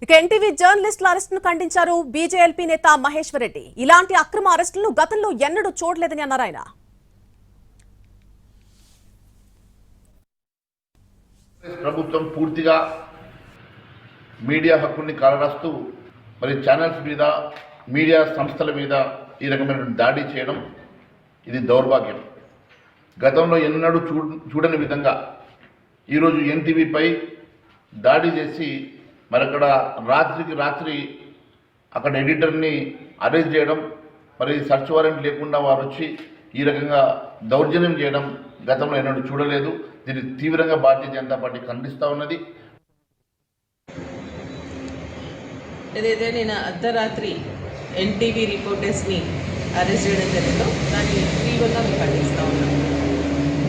ఇక ఎన్టీవీ జర్నలిస్టుల అరెస్టును ఖండించారు బీజేఎల్పీ నేత మహేశ్వర్ రెడ్డి. ఇలాంటి అక్రమ అరెస్టులను గతంలో ఎన్నడూ చూడలేదని అన్నారు ఆయన. ప్రభుత్వం పూర్తిగా మీడియా హక్కుల్ని కాలరాస్తూ మరి ఛానల్స్ మీద మీడియా సంస్థల మీద ఈ రకమైన దాడి చేయడం ఇది దౌర్భాగ్యం. గతంలో ఎన్నడూ చూడని విధంగా ఈరోజు ఎన్టీవీపై దాడి చేసి మరి అక్కడ రాత్రికి రాత్రి అక్కడ ఎడిటర్ని అరెస్ట్ చేయడం, మరి సర్చ్ వారెంట్ లేకుండా వారు వచ్చి ఈ రకంగా దౌర్జన్యం చేయడం గతంలో ఎన్నడూ చూడలేదు. దీన్ని తీవ్రంగా భారతీయ జనతా పార్టీ ఖండిస్తూ ఉన్నది. ఏదైతే నేను అర్ధరాత్రి ఎన్టీవీ రిపోర్టర్స్ని అరెస్ట్ చేయడం జరిగిందో దాన్ని తీవ్రంగా మేము ఖండిస్తూ ఉన్నాం.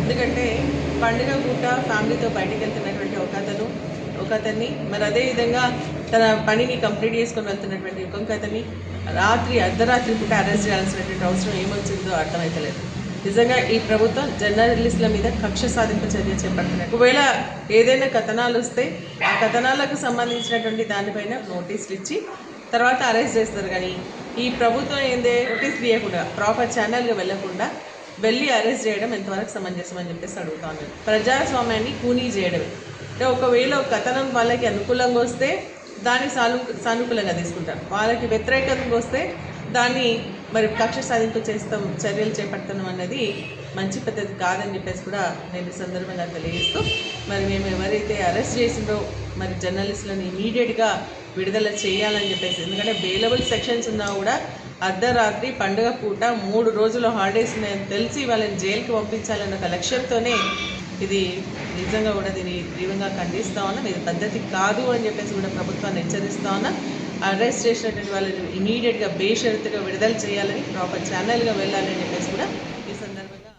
ఎందుకంటే పండుగ పూట ఫ్యామిలీతో బయటికి వెళ్తున్నటువంటి ఒకతన్ని మరి అదేవిధంగా తన పనిని కంప్లీట్ చేసుకొని వెళ్తున్నటువంటి ఇంకొకతన్ని రాత్రి అర్ధరాత్రి పూట అరెస్ట్ చేయాల్సినటువంటి అవసరం ఏమొచ్చిందో అర్థమవుతలేదు. నిజంగా ఈ ప్రభుత్వం జర్నలిస్టుల మీద కక్ష సాధింపు చర్య చేపడుతున్నాయి. ఒకవేళ ఏదైనా కథనాలు వస్తే ఆ కథనాలకు సంబంధించినటువంటి దానిపైన నోటీసులు ఇచ్చి తర్వాత అరెస్ట్ చేస్తారు. కానీ ఈ ప్రభుత్వం ఏందే నోటీస్ తీయకుండా ప్రాపర్ ఛానల్గా వెళ్లకుండా వెళ్ళి అరెస్ట్ చేయడం ఎంతవరకు సమంజసం అని చెప్పేసి అడుగుతాను. ప్రజాస్వామ్యాన్ని కూనీ చేయడమే. అంటే ఒకవేళ ఒక కథనం వాళ్ళకి అనుకూలంగా వస్తే దాన్ని సానుకూలంగా తీసుకుంటారు, వాళ్ళకి వ్యతిరేకంగా వస్తే దాన్ని మరి కక్ష సాధింపు చర్యలు చేపడతాం అన్నది మంచి పద్ధతి కాదని చెప్పేసి కూడా నేను ఈ సందర్భంగా తెలియజేస్తూ మరి మేము ఎవరైతే అరెస్ట్ చేసిందో మరి జర్నలిస్టులను ఇమీడియట్గా విడుదల చేయాలని చెప్పేసి, ఎందుకంటే బెయిలబుల్ సెక్షన్స్ ఉన్నా కూడా అర్ధరాత్రి పండుగ పూట 3 రోజుల హాలిడేస్ ఉన్నాయని తెలిసి వాళ్ళని జైలుకి పంపించాలన్న ఒక లక్ష్యంతోనే ఇది నిజంగా కూడా దీన్ని తీవ్రంగా ఖండిస్తూ ఉన్నాం. ఇది పద్ధతి కాదు అని చెప్పేసి కూడా ప్రభుత్వాన్ని హెచ్చరిస్తూ ఉన్నాం. అరెస్ట్ చేసినటువంటి వాళ్ళని ఇమీడియట్గా బేషరతుగా విడుదల చేయాలని, ప్రాపర్ ఛానల్గా వెళ్ళాలని చెప్పేసి కూడా ఈ సందర్భంగా